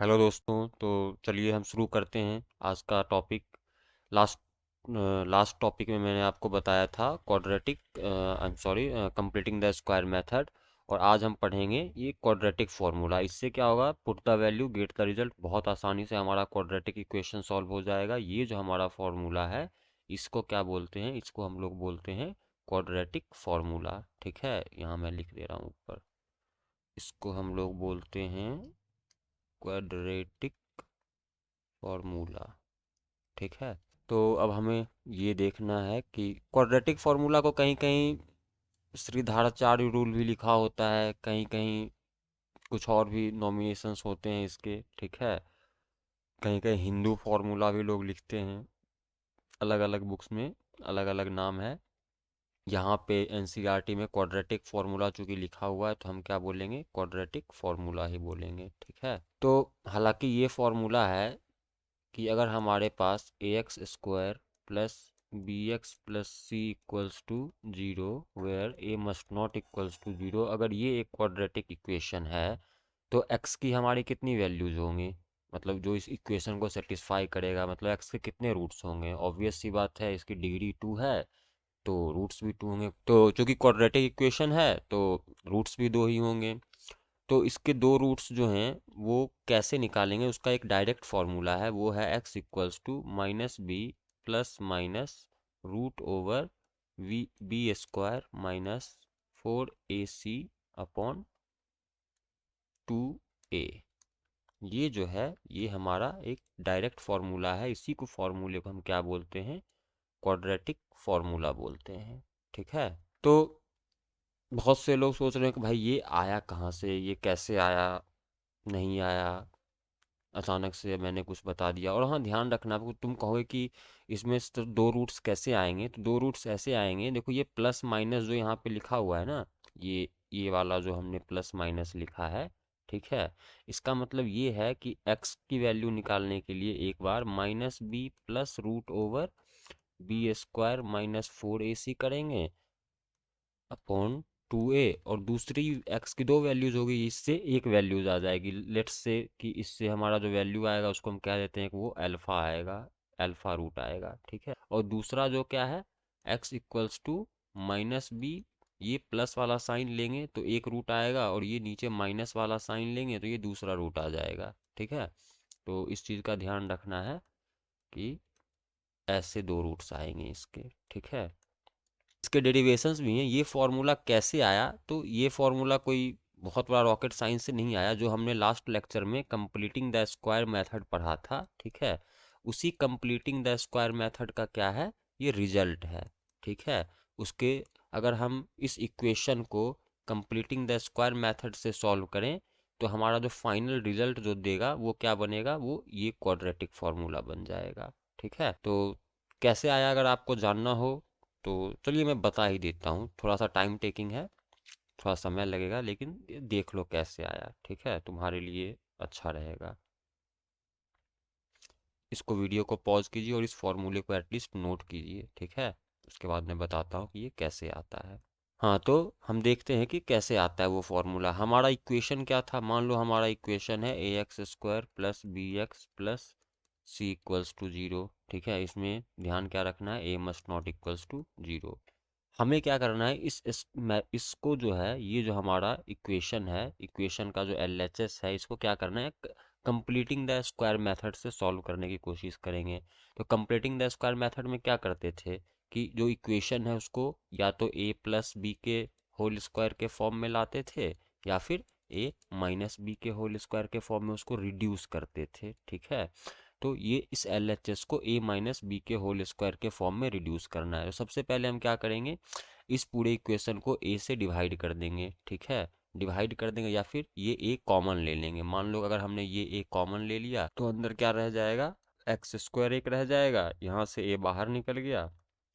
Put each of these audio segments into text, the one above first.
Hello दोस्तों। तो चलिए हम शुरू करते हैं आज का टॉपिक। लास्ट लास्ट टॉपिक में मैंने आपको बताया था quadratic I am sorry completing the square method. और आज हम पढ़ेंगे ये क्वाड्रेटिक फॉर्मूला। इससे क्या होगा, put the value get the result. बहुत आसानी से हमारा क्वाड्रेटिक इक्वेशन सॉल्व हो जाएगा। ये जो हमारा फॉर्मूला है इसको क्या बोलते हैं, इसको हम लोग बोलते हैं क्वाड्रेटिक फॉर्मूला। ठीक है, यहाँ मैं लिख दे रहा हूँ ऊपर। इसको हम लोग बोलते हैं क्वाड्रेटिक फॉर्मूला। ठीक है। तो अब हमें ये देखना है कि क्वाड्रेटिक फॉर्मूला को कहीं कहीं श्रीधाराचार्य रूल भी लिखा होता है, कहीं कहीं कुछ और भी नॉमिनेशंस होते हैं इसके। ठीक है, कहीं कहीं हिंदू फॉर्मूला भी लोग लिखते हैं, अलग अलग बुक्स में अलग अलग नाम है। यहाँ पे एनसीईआरटी में क्वाड्रेटिक फॉर्मूला चूंकि लिखा हुआ है तो हम क्या बोलेंगे, क्वाड्रेटिक फॉर्मूला ही बोलेंगे। ठीक है। तो हालांकि ये फॉर्मूला है कि अगर हमारे पास a x square plus b x plus c equals to zero where a must not equals to zero, अगर ये एक क्वाड्रेटिक इक्वेशन है तो एक्स की हमारी कितनी वैल्यूज होंगी, मतलब जो इस इक्वेशन को सेटिस्फाई करेगा, मतलब एक्स के कितने रूट्स होंगे। ऑब्वियस सी बात है, इसकी डिग्री टू है तो रूट्स भी टू होंगे। तो चूंकि क्वाड्रेटिक इक्वेशन है तो रूट्स भी दो ही होंगे। तो इसके दो रूट्स जो हैं वो कैसे निकालेंगे, उसका एक डायरेक्ट फॉर्मूला है, वो है x equals to minus B plus minus root over वी B square minus 4ac upon 2a। ये जो है ये हमारा एक डायरेक्ट फॉर्मूला है। इसी को फॉर्मूले को हम क्या बोलते हैं, क्वाड्रेटिक फॉर्मूला बोलते हैं। ठीक है। तो बहुत से लोग सोच रहे हैं कि भाई ये आया कहाँ से, ये कैसे आया, नहीं आया, अचानक से मैंने कुछ बता दिया। और हाँ, ध्यान रखना, आपको तुम कहोगे कि इसमें से तो दो रूट्स कैसे आएंगे, तो दो रूट्स ऐसे आएंगे। देखो ये प्लस माइनस जो यहाँ पे लिखा हुआ है ना, ये वाला जो हमने प्लस माइनस लिखा है, ठीक है, इसका मतलब ये है कि x की वैल्यू निकालने के लिए एक बार minus B plus root over B square minus 4ac करेंगे अपॉन 2a, और दूसरी x की दो वैल्यूज होगी, इससे एक वैल्यूज आ जाएगी। लेट्स से कि इससे हमारा जो वैल्यू आएगा उसको हम कह देते हैं कि वो अल्फा आएगा, अल्फा रूट आएगा। ठीक है। और दूसरा जो क्या है, x equals to minus B, ये प्लस वाला साइन लेंगे तो एक रूट आएगा, और ये नीचे माइनस वाला साइन लेंगे तो ये दूसरा रूट आ जाएगा। ठीक है। तो इस चीज़ का ध्यान रखना है कि ऐसे दो रूट्स आएंगे इसके। ठीक है। इसके डेरिवेशंस भी हैं। ये फॉर्मूला कैसे आया, तो ये फॉर्मूला कोई बहुत बड़ा रॉकेट साइंस से नहीं आया। जो हमने लास्ट लेक्चर में कंप्लीटिंग द स्क्वायर मेथड पढ़ा था, ठीक है, उसी कंप्लीटिंग द स्क्वायर मेथड का क्या है, ये रिजल्ट है। ठीक है। उसके अगर हम इस इक्वेशन को कंप्लीटिंग द स्क्वायर मेथड से सॉल्व करें तो हमारा जो फाइनल रिजल्ट जो देगा वो क्या बनेगा, वो ये क्वाड्रेटिक फॉर्मूला बन जाएगा। ठीक है। तो कैसे आया अगर आपको जानना हो तो चलिए मैं बता ही देता हूँ। थोड़ा सा टाइम टेकिंग है, थोड़ा समय लगेगा, लेकिन ये देख लो कैसे आया। ठीक है, तुम्हारे लिए अच्छा रहेगा। इसको वीडियो को पॉज कीजिए और इस फॉर्मूले को एटलीस्ट नोट कीजिए। ठीक है, उसके बाद मैं बताता हूँ कि ये कैसे आता है। हाँ, तो हम देखते हैं कि कैसे आता है वो फॉर्मूला। हमारा इक्वेशन क्या था, मान लो हमारा इक्वेशन है a x square plus b x plus c equals to zero. ठीक है, इसमें ध्यान क्या रखना है, a must not equals to zero. हमें क्या करना है, इसको जो है, ये जो हमारा इक्वेशन है, इक्वेशन का जो एलएचएस है, इसको क्या करना है, कंप्लीटिंग द स्क्वायर मेथड से सॉल्व करने की कोशिश करेंगे। तो कंप्लीटिंग द स्क्वायर मेथड में क्या करते थे कि जो इक्वेशन है उसको या तो ए प्लस बी के होल स्क्वायर के फॉर्म में लाते थे, या फिर ए माइनस बी के होल स्क्वायर के फॉर्म में उसको रिड्यूस करते थे। ठीक है। तो ये इस एलएचएस को ए माइनस बी के होल स्क्वायर के फॉर्म में रिड्यूस करना है। तो सबसे पहले हम क्या करेंगे, इस पूरे इक्वेशन को ए से डिवाइड कर देंगे। ठीक है, डिवाइड कर देंगे, या फिर ये ए कॉमन ले लेंगे। मान लो अगर हमने ये ए कॉमन ले लिया तो अंदर क्या रह जाएगा, एक्स स्क्वायर एक रह जाएगा, यहाँ से ए बाहर निकल गया,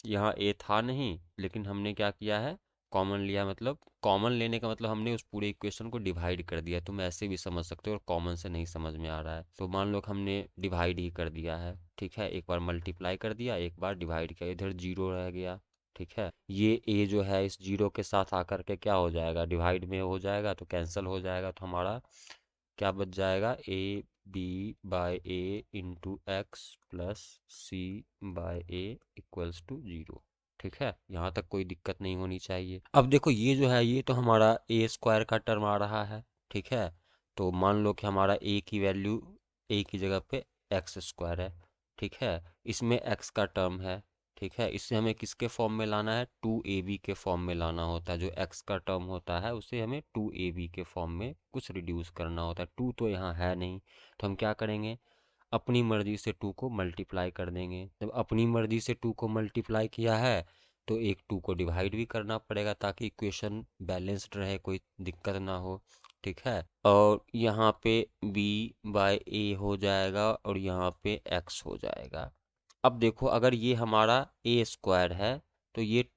यहाँ ए था नहीं लेकिन हमने क्या किया है, कॉमन लिया। मतलब कॉमन लेने का मतलब हमने उस पूरे इक्वेशन को डिवाइड कर दिया। तुम ऐसे भी समझ सकते हो, और कॉमन से नहीं समझ में आ रहा है तो मान लो कि हमने डिवाइड ही कर दिया है। ठीक है, एक बार मल्टीप्लाई कर दिया, एक बार डिवाइड किया, इधर जीरो रह गया। ठीक है, ये ए जो है इस जीरो के साथ आकर के क्या हो जाएगा, डिवाइड में हो जाएगा तो कैंसिल हो जाएगा। तो हमारा क्या बच जाएगा, A B by A into x plus C by A equals to 0। ठीक है, यहाँ तक कोई दिक्कत नहीं होनी चाहिए। अब देखो ये जो है ये तो हमारा ए स्क्वायर का टर्म आ रहा है। ठीक है, तो मान लो कि हमारा ए की वैल्यू ए की जगह पे एक्स स्क्वायर है। ठीक है, इसमें एक्स का टर्म है। ठीक है, इससे हमें किसके फॉर्म में लाना है, 2ab के फॉर्म में लाना होता है। जो एक्स का टर्म होता है उसे हमें 2ab के फॉर्म में कुछ रिड्यूस करना होता है। 2 तो यहाँ है नहीं, तो हम क्या करेंगे, अपनी मर्जी से 2 को मल्टीप्लाई कर देंगे। जब अपनी मर्जी से 2 को मल्टीप्लाई किया है तो एक 2 को डिवाइड भी करना पड़ेगा ताकि इक्वेशन बैलेंस्ड रहे, कोई दिक्कत ना हो। ठीक है, और यहाँ पे b बाय ए हो जाएगा और यहाँ पे x हो जाएगा। अब देखो अगर ये हमारा ए स्क्वायर है तो ये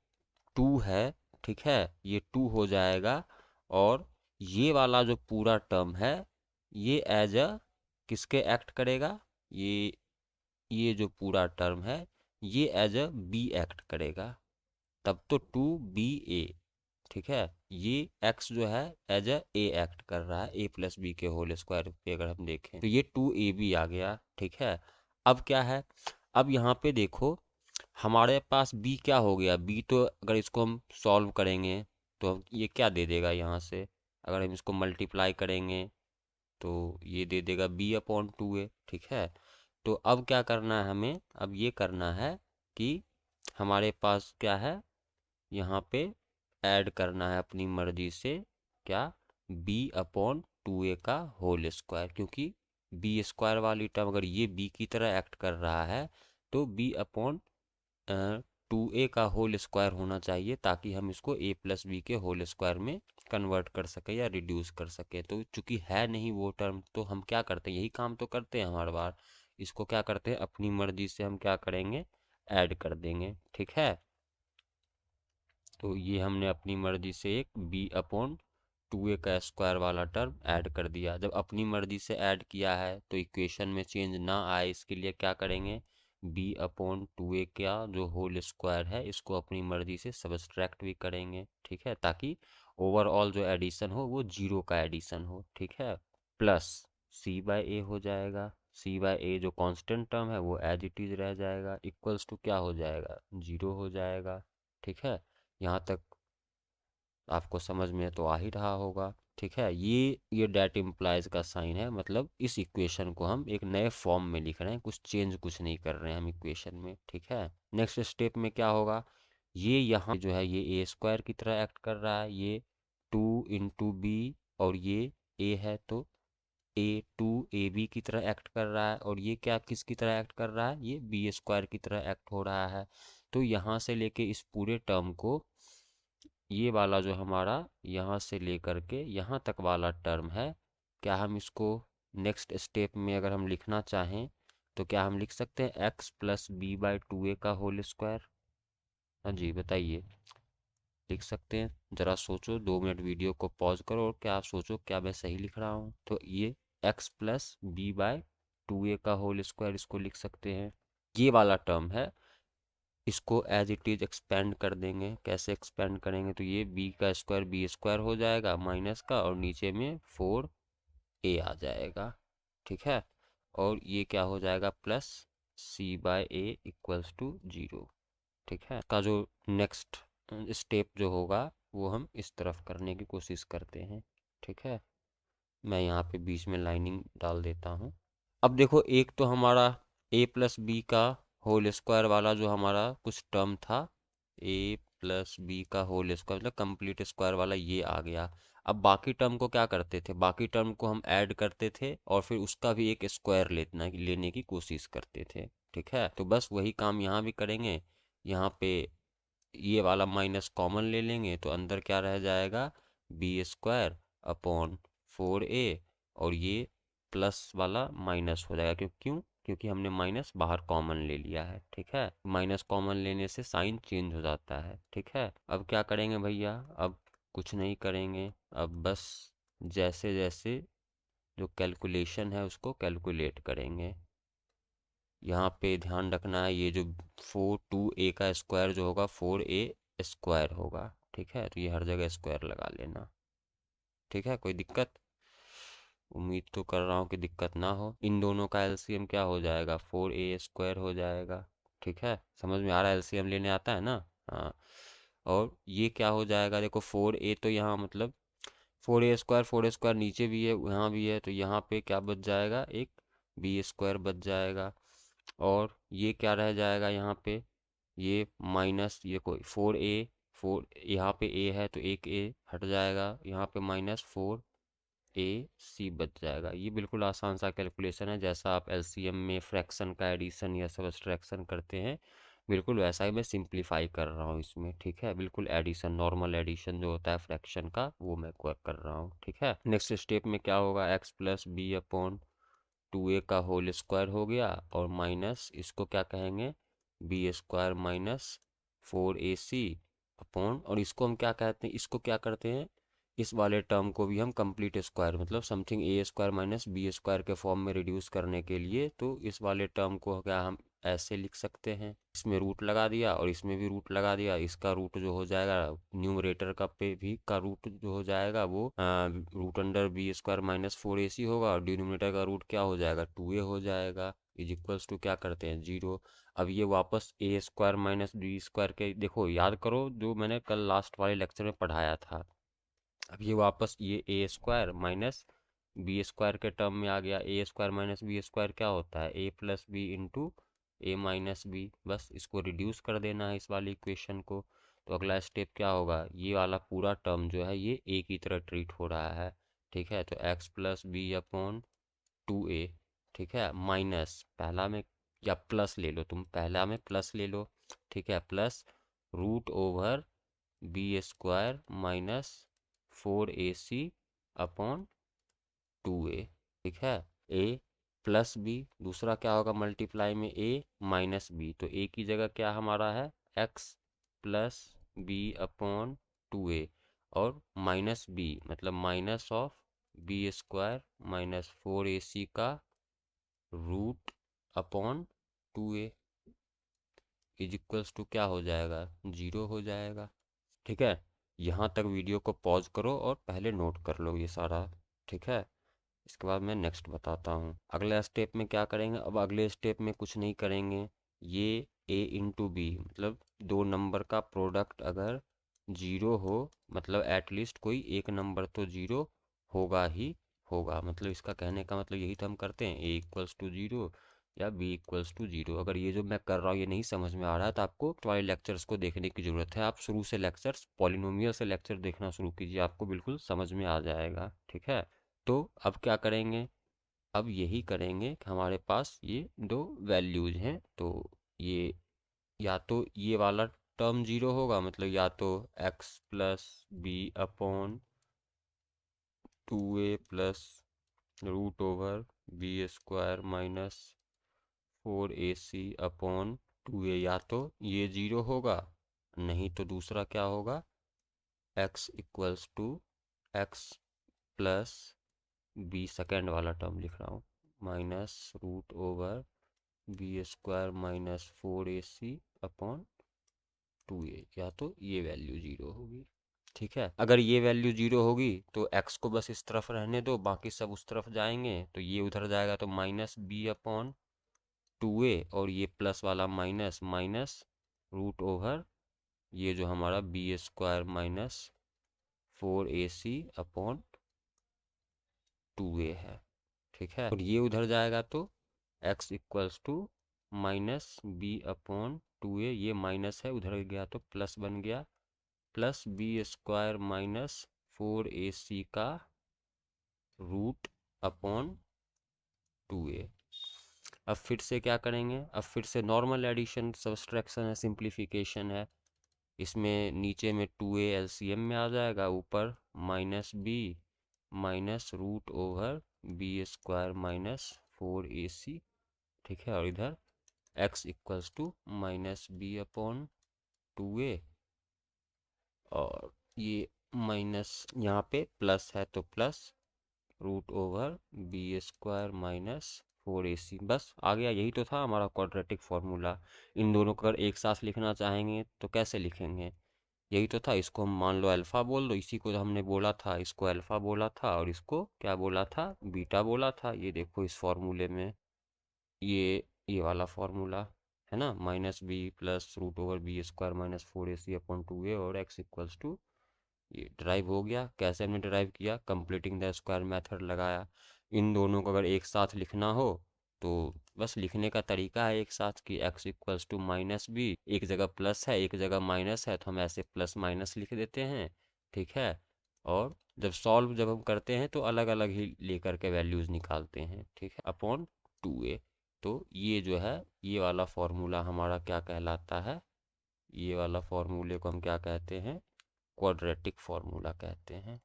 2 है। ठीक है, ये 2 हो जाएगा और ये वाला जो पूरा टर्म है ये एज अ किसके एक्ट करेगा, ये जो पूरा टर्म है ये एज अ बी एक्ट करेगा। तब तो 2ba। ठीक है, ये x जो है एज अ ए एक्ट कर रहा है, a प्लस बी के होल स्क्वायर पे अगर हम देखें तो ये 2ab आ गया। ठीक है, अब क्या है, अब यहाँ पे देखो हमारे पास b क्या हो गया, b तो अगर इसको हम सॉल्व करेंगे तो ये क्या दे देगा, यहाँ से अगर हम इसको मल्टीप्लाई करेंगे तो ये दे देगा b/2a। ठीक है, तो अब क्या करना है हमें, अब ये करना है कि हमारे पास क्या है, यहाँ पे ऐड करना है अपनी मर्जी से क्या, b/2a का होल स्क्वायर। क्योंकि बी स्क्वायर वाली टर्म अगर ये b की तरह एक्ट कर रहा है तो b/2a का होल स्क्वायर होना चाहिए ताकि हम इसको a प्लस बी के होल स्क्वायर में कन्वर्ट कर सके या रिड्यूस कर सके। तो चूंकि है नहीं वो टर्म तो हम क्या करते हैं, यही काम तो करते हैं हर बार, इसको क्या करते हैं अपनी मर्जी से हम क्या करेंगे, ऐड कर देंगे। ठीक है, तो ये हमने अपनी मर्जी से एक b/2a का स्क्वायर वाला टर्म ऐड कर दिया। जब अपनी मर्जी से ऐड किया है तो इक्वेशन में चेंज ना आए इसके लिए क्या करेंगे, b/2a का जो होल स्क्वायर है इसको अपनी मर्जी से सब्सट्रैक्ट भी करेंगे। ठीक है, ताकि ओवरऑल जो एडिशन हो वो 0 का एडिशन हो। ठीक है, प्लस c/a हो जाएगा, c/a जो कांस्टेंट टर्म है वो एज इट इज रह जाएगा, इक्वल्स टू क्या हो जाएगा, 0 हो जाएगा। ठीक है, यहाँ तक आपको समझ में तो आ ही रहा होगा। ठीक है, ये डैट इम्प्लाइज का साइन है, मतलब इस इक्वेशन को हम एक नए फॉर्म में लिख रहे हैं, कुछ चेंज कुछ नहीं कर रहे हैं हम इक्वेशन में। ठीक है, नेक्स्ट स्टेप में क्या होगा, ये यहाँ जो है ये ए स्क्वायर की तरह एक्ट कर रहा है, ये 2 × b और ये a है तो a2ab की तरह एक्ट कर रहा है, और ये क्या किसकी तरह एक्ट कर रहा है, ये बी स्क्वायर की तरह एक्ट हो रहा है। तो यहाँ से लेके इस पूरे टर्म को, ये वाला जो हमारा यहाँ से लेकर के यहाँ तक वाला टर्म है, क्या हम इसको नेक्स्ट स्टेप में अगर हम लिखना चाहें तो क्या हम लिख सकते हैं x प्लस b/2a का होल स्क्वायर। हाँ जी बताइए, लिख सकते हैं, ज़रा सोचो, 2 मिनट वीडियो को पॉज करो और क्या आप सोचो क्या मैं सही लिख रहा हूँ। तो ये x प्लस b/2a का होल स्क्वायर इसको लिख सकते हैं। ये वाला टर्म है, इसको एज इट इज एक्सपेंड कर देंगे। कैसे एक्सपेंड करेंगे, तो ये b का स्क्वायर b स्क्वायर हो जाएगा माइनस का, और नीचे में 4a आ जाएगा। ठीक है, और ये क्या हो जाएगा प्लस c/a इक्वल्स टू 0। ठीक है, का जो नेक्स्ट स्टेप जो होगा वो हम इस तरफ करने की कोशिश करते हैं। ठीक है, मैं यहाँ पे बीच में लाइनिंग डाल देता हूँ। अब देखो एक तो हमारा a प्लस बी का होल स्क्वायर वाला जो हमारा कुछ टर्म था, a प्लस बी का होल स्क्वायर मतलब कंप्लीट स्क्वायर वाला, ये आ गया। अब बाकी टर्म को क्या करते थे, बाकी टर्म को हम ऐड करते थे और फिर उसका भी एक स्क्वायर लेने की कोशिश करते थे। ठीक है, तो बस वही काम यहाँ भी करेंगे। यहाँ पे ये वाला माइनस कॉमन ले लेंगे तो अंदर क्या रह जाएगा, b² / 4a, और ये प्लस वाला माइनस हो जाएगा। क्योंकि हमने माइनस बाहर कॉमन ले लिया है। ठीक है, माइनस कॉमन लेने से साइन चेंज हो जाता है। ठीक है, अब क्या करेंगे भैया, अब कुछ नहीं करेंगे, अब बस जैसे जैसे जो कैलकुलेशन है उसको कैलकुलेट करेंगे। यहाँ पे ध्यान रखना है, ये जो 2a का स्क्वायर जो होगा 4a स्क्वायर होगा। ठीक है, तो ये हर जगह स्क्वायर लगा लेना। ठीक है, कोई दिक्कत। उम्मीद तो कर रहा हूँ कि दिक्कत ना हो। इन दोनों का एलसीएम क्या हो जाएगा, 4a² हो जाएगा। ठीक है, समझ में आ रहा है, एलसीएम लेने आता है ना। हाँ, और ये क्या हो जाएगा, देखो 4a तो यहाँ मतलब 4a² नीचे भी है यहाँ भी है, तो यहाँ पे क्या बच जाएगा, एक b² बच जाएगा। और ये क्या रह जाएगा यहाँ पे, ये माइनस, ये कोई 4a, 4 यहाँ पे a है तो एक a हट जाएगा, यहाँ पे -4ac बच जाएगा। ये बिल्कुल आसान सा कैलकुलेशन है, जैसा आप एलसीएम में फ्रैक्शन का एडिशन या सब्सट्रैक्शन करते हैं, बिल्कुल वैसा ही मैं सिंपलीफाई कर रहा हूँ इसमें। ठीक है, बिल्कुल एडिशन, नॉर्मल एडिशन जो होता है फ्रैक्शन का, वो मैं कर रहा हूँ। ठीक है, नेक्स्ट स्टेप में क्या होगा, x + b/2a का होल स्क्वायर हो गया, और माइनस इसको क्या कहेंगे, b² - 4ac अपॉन, और इसको हम क्या कहते हैं, इसको क्या करते हैं, इस वाले टर्म को भी हम कंप्लीट स्क्वायर मतलब समथिंग a² - b² के फॉर्म में रिड्यूस करने के लिए, तो इस वाले टर्म को क्या हम ऐसे लिख सकते हैं, इसमें रूट लगा दिया और इसमें भी रूट लगा दिया, इसका रूट जो हो जाएगा न्यूमरेटर का पे भी का रूट जो हो जाएगा वो √(b² - 4ac होगा, और डिनोमिनेटर का रूट क्या हो जाएगा, 2a हो जाएगा, इज इक्वल्स टू क्या करते हैं 0। अब ये वापस a² - b² के, देखो याद करो जो मैंने कल लास्ट वाले लेक्चर में पढ़ाया था। अब ये वापस ये a² माइनस b² के टर्म में आ गया, a² - b² क्या होता है, a + b into a - b, बस इसको रिड्यूस कर देना है इस वाली इक्वेशन को। तो अगला स्टेप क्या होगा, ये वाला पूरा टर्म जो है ये a की तरह ट्रीट हो रहा है। ठीक है, तो x + b/2a, ठीक है, माइनस पहला में, या प्लस ले लो तुम, पहला में प्लस ले लो। ठीक है, प्लस √b² - 4ac/2a। ठीक है, a + b, दूसरा क्या होगा मल्टीप्लाई में a - b, तो a की जगह क्या हमारा है, x + b/2a, और -b मतलब माइनस ऑफ b² - 4ac का √/2a इज इक्वल्स टू क्या हो जाएगा, 0 हो जाएगा। ठीक है, यहाँ तक वीडियो को पॉज करो और पहले नोट कर लो ये सारा। ठीक है, इसके बाद मैं नेक्स्ट बताता हूँ। अगले स्टेप में क्या करेंगे, अब अगले स्टेप में कुछ नहीं करेंगे, ये a इंटू बी मतलब दो नंबर का प्रोडक्ट अगर 0 हो, मतलब एटलीस्ट कोई एक नंबर तो 0 होगा ही होगा, मतलब इसका कहने का मतलब यही तो हम करते हैं, a = 0 या b = 0। अगर ये जो मैं कर रहा हूँ ये नहीं समझ में आ रहा है तो आपको वाले लेक्चर्स को देखने की ज़रूरत है, आप शुरू से लेक्चर्स, पॉलिनोमियल से लेक्चर देखना शुरू कीजिए, आपको बिल्कुल समझ में आ जाएगा। ठीक है, तो अब क्या करेंगे, अब यही करेंगे कि हमारे पास ये दो वैल्यूज हैं, तो ये या तो ये वाला टर्म 0 होगा, मतलब या तो x + b/2a + √b² - 4ac/2a, या तो ये 0 होगा, नहीं तो दूसरा क्या होगा, x = x + b, सेकेंड वाला टर्म लिख रहा हूँ, -√b² - 4ac/2a, या तो ये वैल्यू 0 होगी। ठीक है, अगर ये वैल्यू 0 होगी तो x को बस इस तरफ रहने दो, बाकी सब उस तरफ जाएंगे, तो ये उधर जाएगा तो -b/2a, और ये प्लस वाला माइनस माइनस √ ये जो हमारा b² - 4ac/2a है। ठीक है, और ये उधर जाएगा तो x = -b/2a, ये माइनस है, उधर गया तो प्लस बन गया, प्लस b² - 4ac का √/2a। अब फिर से क्या करेंगे, अब फिर से नॉर्मल एडिशन सब्सट्रैक्शन है, सिंप्लीफिकेशन है, इसमें नीचे में 2a एलसीएम में आ जाएगा, ऊपर -b -√b² - 4ac। ठीक है, और इधर x = -b/2a, और ये माइनस यहाँ पे प्लस है तो प्लस √b² - 4ac, बस आ गया, यही तो था हमारा क्वाड्रेटिक फार्मूला। इन दोनों को अगर एक साथ लिखना चाहेंगे तो कैसे लिखेंगे, यही तो था। इसको हम मान लो अल्फ़ा बोल दो, इसी को हमने बोला था, इसको अल्फ़ा बोला था और इसको क्या बोला था, बीटा बोला था। ये देखो इस फॉर्मूले में, ये वाला फॉर्मूला है ना, -b+√/b² -4ac/2a और x इक्वल्स टू, ये ड्राइव हो गया। कैसे हमने ड्राइव किया, कंप्लीटिंग द स्क्वायर मेथड लगाया। इन दोनों को अगर एक साथ लिखना हो तो बस लिखने का तरीका है एक साथ कि x इक्वल्स टू -b, एक जगह प्लस है एक जगह माइनस है तो हम ऐसे प्लस माइनस लिख देते हैं, ठीक है। और जब हम करते हैं तो अलग अलग ही लेकर के वैल्यूज़ निकालते हैं, ठीक है, अपॉन 2a। तो ये जो है, ये वाला फॉर्मूला हमारा क्या कहलाता है, ये वाला फॉर्मूले को हम क्या कहते हैं, क्वाड्रेटिक फॉर्मूला कहते हैं।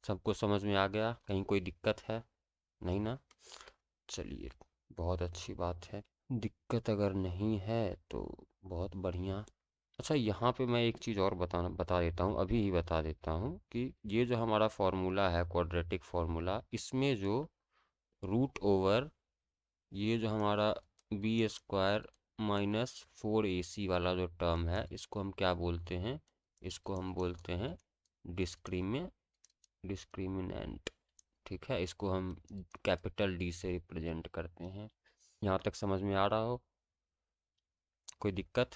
सबको समझ में आ गया, कहीं कोई दिक्कत है नहीं ना? चलिए, बहुत अच्छी बात है। दिक्कत अगर नहीं है तो बहुत बढ़िया। अच्छा, यहाँ पे मैं एक चीज़ और बता देता हूँ, अभी ही बता देता हूँ कि ये जो हमारा फॉर्मूला है क्वाड्रेटिक फॉर्मूला, इसमें जो रूट ओवर, ये जो हमारा b² -4ac वाला जो टर्म है, इसको हम क्या बोलते हैं, इसको हम बोलते हैं डिस्क्रिमिनेंट, ठीक है। इसको हम कैपिटल D से रिप्रेजेंट करते हैं। यहाँ तक समझ में आ रहा हो? कोई दिक्कत?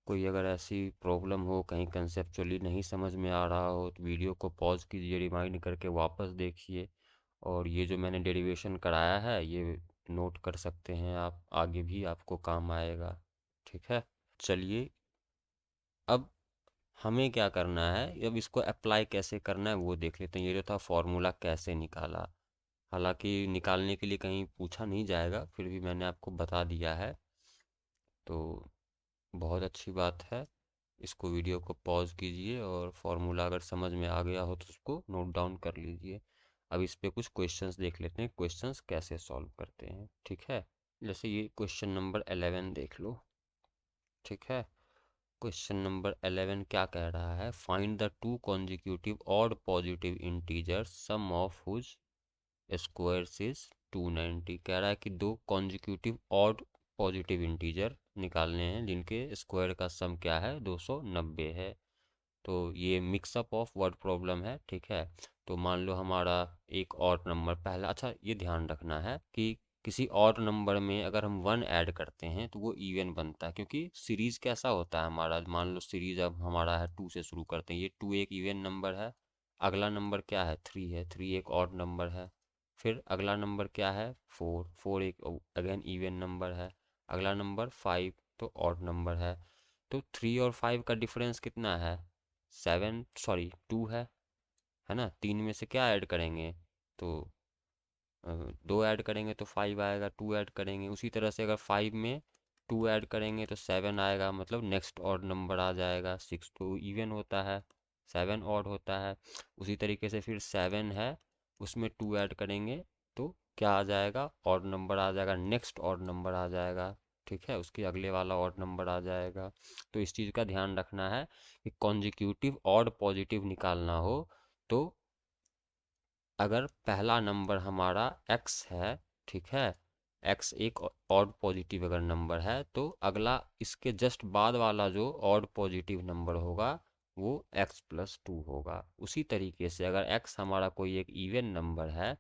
कोई अगर ऐसी प्रॉब्लम हो, कहीं कंसेप्चुअली नहीं समझ में आ रहा हो, तो वीडियो को पॉज कीजिए, रिमाइंड करके वापस देखिए। और ये जो मैंने डेरिवेशन कराया है ये नोट कर सकते हैं आप, आगे भी आपको काम आएगा, ठीक है। चलिए, अब हमें क्या करना है, अब इसको अप्लाई कैसे करना है वो देख लेते हैं। ये जो था फॉर्मूला कैसे निकाला, हालांकि निकालने के लिए कहीं पूछा नहीं जाएगा, फिर भी मैंने आपको बता दिया है, तो बहुत अच्छी बात है। इसको वीडियो को पॉज कीजिए और फॉर्मूला अगर समझ में आ गया हो तो उसको नोट डाउन कर लीजिए। अब इस पे कुछ क्वेश्चंस देख लेते हैं, क्वेश्चंस कैसे सॉल्व करते हैं, ठीक है। जैसे ये क्वेश्चन नंबर 11 देख लो, ठीक है। क्वेश्चन नंबर 11 क्या कह रहा है, find the two consecutive odd positive integers sum of whose squares is 290। कह रहा है कि दो कॉन्जिक्यूटिव ऑड पॉजिटिव इंटीजर निकालने हैं जिनके स्क्वायर का सम क्या है, 290 है। तो ये मिक्सअप ऑफ वर्ड प्रॉब्लम है, ठीक है। तो मान लो हमारा एक और नंबर पहला, अच्छा ये ध्यान रखना है कि किसी और नंबर में अगर हम 1 ऐड करते हैं तो वो इवन बनता है, क्योंकि सीरीज कैसा होता है हमारा, मान लो सीरीज अब हमारा है 2 से शुरू करते हैं, ये 2 एक इवन नंबर है, अगला नंबर क्या है, 3 है, 3 एक ऑड नंबर है, फिर अगला नंबर क्या है, 4, 4 एक अगेन इवन नंबर है, अगला नंबर 5 तो ऑड नंबर है। तो 3 और 5 का डिफरेंस कितना है, 2 है ना। 3 में से क्या ऐड करेंगे, तो 2 ऐड करेंगे तो 5 आएगा, 2 ऐड करेंगे, उसी तरह से अगर 5 में 2 ऐड करेंगे तो 7 आएगा, मतलब नेक्स्ट ऑड नंबर आ जाएगा। 6 तो इवन होता है, 7 ऑड होता है। उसी तरीके से फिर 7 है, उसमें 2 ऐड करेंगे तो क्या आ जाएगा, ऑड नंबर आ जाएगा, नेक्स्ट ऑड नंबर आ जाएगा, ठीक है, उसके अगले वाला ऑड नंबर आ जाएगा। तो इस चीज़ का ध्यान रखना है कि कॉन्जिक्यूटिव ऑड पॉजिटिव निकालना हो तो अगर पहला नंबर हमारा x है, ठीक है, x एक ऑड पॉजिटिव अगर नंबर है तो अगला इसके जस्ट बाद वाला जो ऑड पॉजिटिव नंबर होगा वो x+2 होगा। उसी तरीके से अगर x हमारा कोई एक इवन नंबर है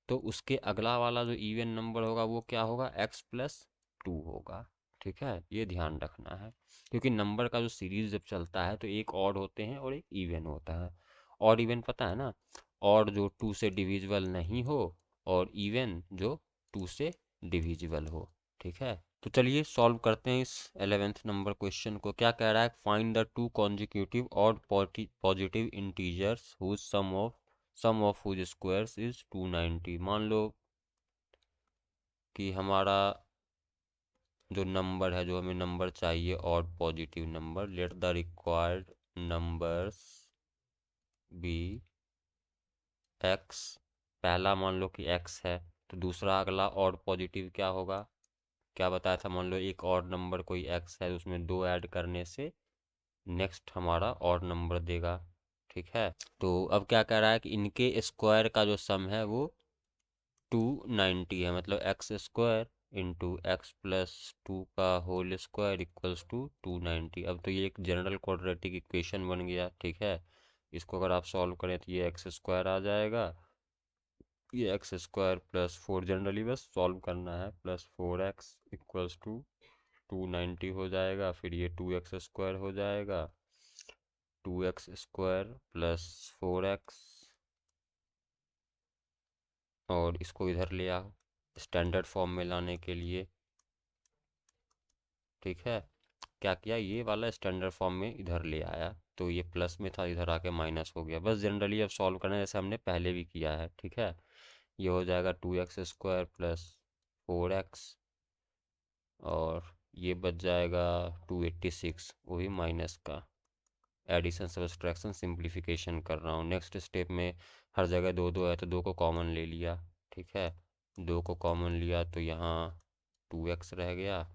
तो उसके अगला वाला जो इवन नंबर होगा वो क्या होगा, x+2 होगा, ठीक है। ये ध्यान रखना है, क्योंकि नंबर का जो सीरीज जब चलता है तो एक ऑड होते हैं और एक इवन होता है। ऑड इवन पता है ना, और जो 2 से डिविजिबल नहीं हो और इवन जो 2 से डिविजिबल हो, ठीक है। तो चलिए सॉल्व करते हैं इस 11th नंबर क्वेश्चन को। क्या कह रहा है, find the two consecutive odd positive integers whose sum of whose squares is 290। मान लो कि हमारा जो नंबर है, जो हमें नंबर चाहिए odd positive number, let the required numbers be x. पहला मान लो कि एक्स है, तो दूसरा अगला और पॉजिटिव क्या होगा, क्या बताया था, मान लो एक और नंबर कोई एक्स है, उसमें 2 ऐड करने से नेक्स्ट हमारा और नंबर देगा, ठीक है। तो अब क्या कह रहा है कि इनके स्क्वायर का जो सम है वो 290 है, मतलब x square into x plus two का होल स्क्वायर इक्वल्स टू 290। अब तो ये एक जनरल क्वाड्रेटिक इक्वेशन बन गया, ठीक है। इसको अगर आप सॉल्व करें तो ये एक्स स्क्वायर आ जाएगा, ये एक्स स्क्वायर प्लस 4 जनरली बस सॉल्व करना है, प्लस 4x इक्वल्स टू 290 हो जाएगा। फिर ये 2x स्क्वायर हो जाएगा, 2x स्क्वायर प्लस 4x, और इसको इधर ले आओ स्टैंडर्ड फॉर्म में लाने के लिए, ठीक है। क्या किया, ये वाला स्टैंडर्ड फॉर्म में इधर ले आया, तो ये प्लस में था, इधर आके माइनस हो गया। बस जनरली अब सॉल्व करना है जैसे हमने पहले भी किया है, ठीक है। ये हो जाएगा 2x स्क्वायर प्लस 4x, और ये बच जाएगा 286, वही माइनस का। एडिशन सब्सट्रैक्शन सिंप्लीफिकेशन कर रहा हूँ। नेक्स्ट स्टेप में हर जगह दो दो है तो दो को कॉमन ले लिया, ठीक है। दो को कॉमन लिया तो यहाँ 2x रह गया,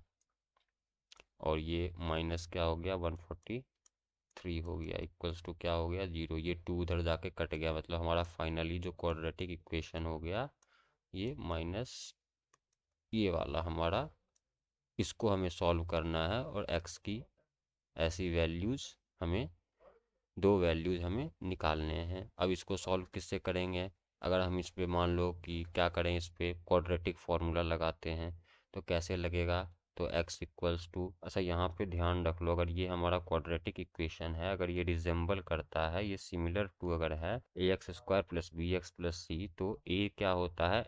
और ये माइनस क्या हो गया 143 हो गया, इक्वल्स टू क्या हो गया 0। ये 2 उधर जाके कट गया, मतलब हमारा फाइनली जो क्वाड्रेटिक इक्वेशन हो गया ये माइनस ये वाला हमारा। इसको हमें सॉल्व करना है, और x की ऐसी वैल्यूज़ हमें, दो वैल्यूज़ हमें निकालने हैं। अब इसको सॉल्व किससे करेंगे, अगर हम इस पे मान लो कि क्या करें, इस पे क्वाड्रेटिक फार्मूला लगाते हैं तो कैसे लगेगा। तो x इक्वल्स टू, अच्छा यहाँ पे ध्यान रख लो, अगर ये हमारा क्वाड्रेटिक इक्वेशन है, अगर ये रिजेंबल करता है, ये सिमिलर टू अगर है a x square plus b x plus c, तो a क्या होता है,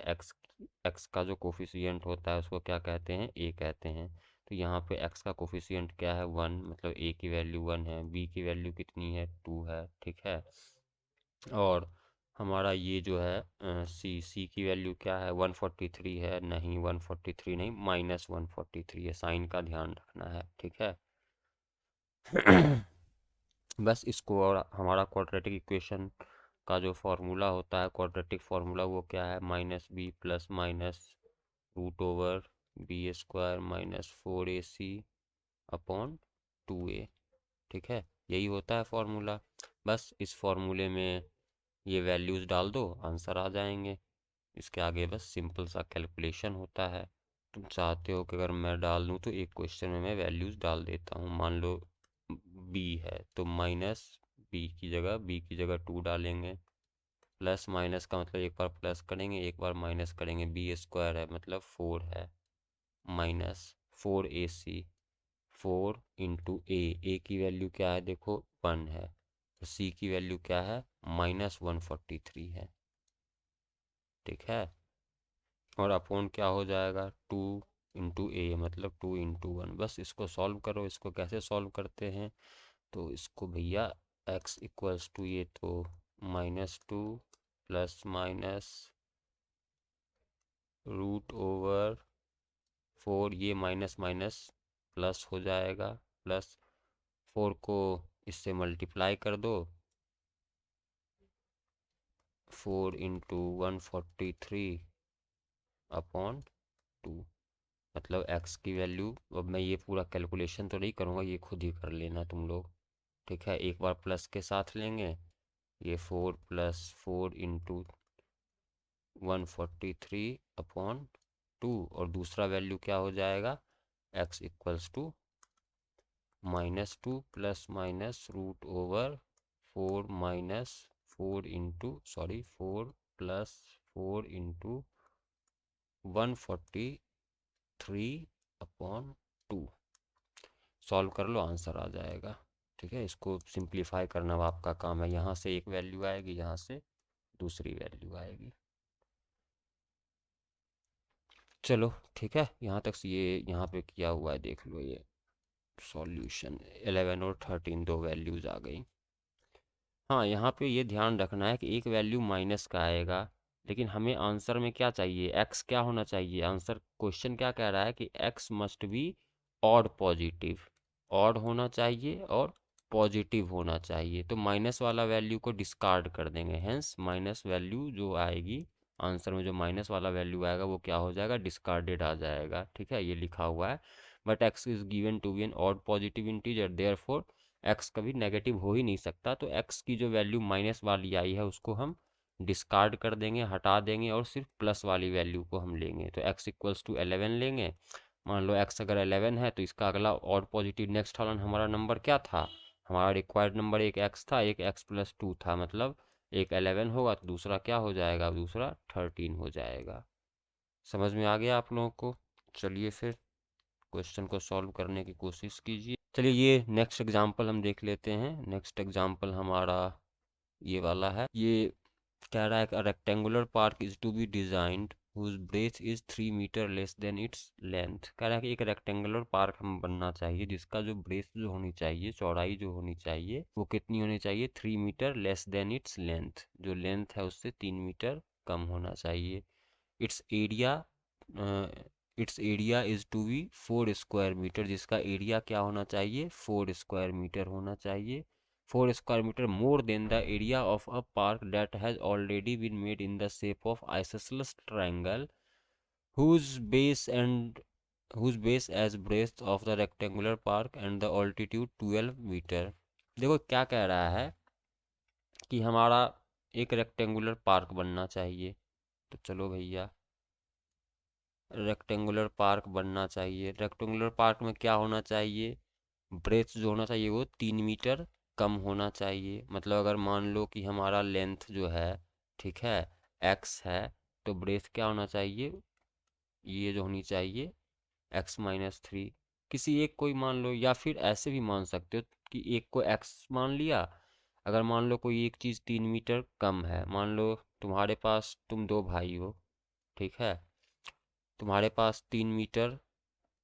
x का जो कोफिशियंट होता है उसको क्या कहते हैं, a कहते हैं। तो यहाँ पे x का कोफिशियंट क्या है 1, मतलब a की वैल्यू 1 है, b की वैल्यू कितनी है 2 है, ठीक है। और हमारा ये जो है c की वैल्यू क्या है 143 है, नहीं 143 नहीं, माइनस 143 है, साइन का ध्यान रखना है, ठीक है। बस इसको, और हमारा क्वाड्रेटिक इक्वेशन का जो फार्मूला होता है, क्वाड्रेटिक फार्मूला, वो क्या है minus B plus minus root over B square minus 4ac upon 2a, ठीक है। यही होता है फार्मूला। बस इस फार्मूले में ये वैल्यूज़ डाल दो, आंसर आ जाएंगे। इसके आगे बस सिंपल सा कैलकुलेशन होता है। तुम चाहते हो कि अगर मैं डाल दूँ तो एक क्वेश्चन में मैं वैल्यूज़ डाल देता हूँ। मान लो b है तो माइनस बी की जगह 2 डालेंगे, प्लस माइनस का मतलब एक बार प्लस करेंगे एक बार माइनस करेंगे, बी स्क्वायर है मतलब 4 है, माइनस 4ac, 4 इंटू ए की वैल्यू क्या है देखो 1 है, और सी की वैल्यू क्या है माइनस 143 है, ठीक है। और अपॉन क्या हो जाएगा 2 इंटू ए, मतलब 2 इंटू 1। बस इसको सॉल्व करो। इसको कैसे सॉल्व करते हैं, तो इसको भैया x इक्वल्स टू ये तो -2 प्लस माइनस रूट ओवर 4, ये माइनस माइनस प्लस हो जाएगा, प्लस 4 को इससे मल्टीप्लाई कर दो, 4 इंटू 143 अपॉन 2, मतलब x की वैल्यू। अब मैं ये पूरा कैलकुलेशन तो नहीं करूँगा, ये खुद ही कर लेना तुम लोग, ठीक है। एक बार प्लस के साथ लेंगे, ये 4 प्लस 4 इंटू 143 अपॉन 2, और दूसरा वैल्यू क्या हो जाएगा x equals to -2 plus minus root over 4 minus 4 into 4 plus 4 into 143 upon 2। Solve कर लो, आंसर आ जाएगा, ठीक है। इसको सिंप्लीफाई करना अब आपका काम है। यहाँ से एक वैल्यू आएगी, यहाँ से दूसरी वैल्यू आएगी। चलो ठीक है, यहाँ तक ये यहाँ पे किया हुआ है, देख लो ये सॉल्यूशन। 11 और 13 दो वैल्यूज़ आ गई। हाँ, यहाँ पे ये ध्यान रखना है कि एक वैल्यू माइनस का आएगा, लेकिन हमें आंसर में क्या चाहिए, एक्स क्या होना चाहिए। आंसर क्वेश्चन क्या कह रहा है कि x must be odd positive, odd होना चाहिए और पॉजिटिव होना चाहिए। तो माइनस वाला वैल्यू को डिस्कार्ड कर देंगे, हेंस माइनस वैल्यू जो आएगी आंसर में, जो माइनस वाला वैल्यू आएगा वो क्या हो जाएगा, डिस्कार्डेड आ जाएगा, ठीक है। ये लिखा हुआ है, but x is given to be an odd positive integer, therefore x कभी नेगेटिव हो ही नहीं सकता। तो एक्स की जो वैल्यू माइनस वाली आई है उसको हम डिस्कार्ड कर देंगे, हटा देंगे और सिर्फ प्लस वाली वैल्यू को हम लेंगे। तो x इक्वल्स टू 11 लेंगे। मान लो x अगर 11 है तो इसका अगला और पॉजिटिव नेक्स्ट वाला हमारा नंबर क्या था, हमारा रिक्वायर्ड नंबर एक x था, एक x प्लस 2 था, मतलब एक 11 होगा तो दूसरा क्या हो जाएगा, दूसरा 13 हो जाएगा। समझ में आ गया आप लोगों को? चलिए फिर क्वेश्चन को सॉल्व करने की कोशिश कीजिए। चलिए ये नेक्स्ट एग्जांपल हम देख लेते हैं। नेक्स्ट एग्जांपल हमारा ये वाला है। ये कह रहा है कि rectangular park is to be designed whose breadth is 3 metre less than its length. कह रहा है कि एक रेक्टेंगुलर पार्क हम बनना चाहिए जिसका जो ब्रेथ जो होनी चाहिए, चौड़ाई जो होनी चाहिए, वो कितनी होनी चाहिए, 3 metre less than its length, जो लेंथ है उससे 3 मीटर कम होना चाहिए। Its area its area is to be 4 square metre, जिसका एरिया क्या होना चाहिए, 4 स्क्वायर मीटर होना चाहिए। 4 square metre more than the area of a park that has already been made in the shape of isosceles triangle whose base and whose base as breadth of the rectangular park and the altitude 12 metre. देखो क्या कह रहा है कि हमारा एक rectangular park बनना चाहिए। तो चलो भैया, रेक्टेंगुलर पार्क बनना चाहिए। रेक्टेंगुलर पार्क में क्या होना चाहिए, ब्रेथ जो होना चाहिए वो 3 मीटर कम होना चाहिए। मतलब अगर मान लो कि हमारा लेंथ जो है, ठीक है, x है, तो ब्रेथ क्या होना चाहिए, ये जो होनी चाहिए x-3। किसी एक कोई मान लो, या फिर ऐसे भी मान सकते हो कि एक को x मान लिया। अगर मान लो कोई एक चीज़ 3 मीटर कम है, मान लो तुम्हारे पास, तुम दो भाई हो, ठीक है, तुम्हारे पास 3 मीटर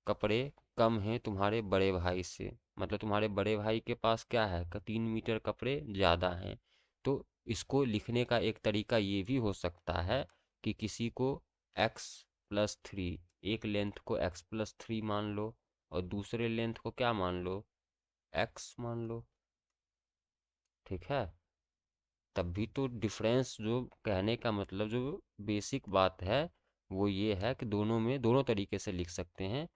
कपड़े कम हैं तुम्हारे बड़े भाई से, मतलब तुम्हारे बड़े भाई के पास क्या है, 3 मीटर कपड़े ज़्यादा हैं। तो इसको लिखने का एक तरीका ये भी हो सकता है कि किसी को x+3, एक लेंथ को x+3 मान लो और दूसरे लेंथ को क्या मान लो, x मान लो, ठीक है। तब भी तो डिफरेंस, जो कहने का मतलब जो बेसिक बात है वो ये है कि दोनों में, दोनों तरीके से लिख सकते हैं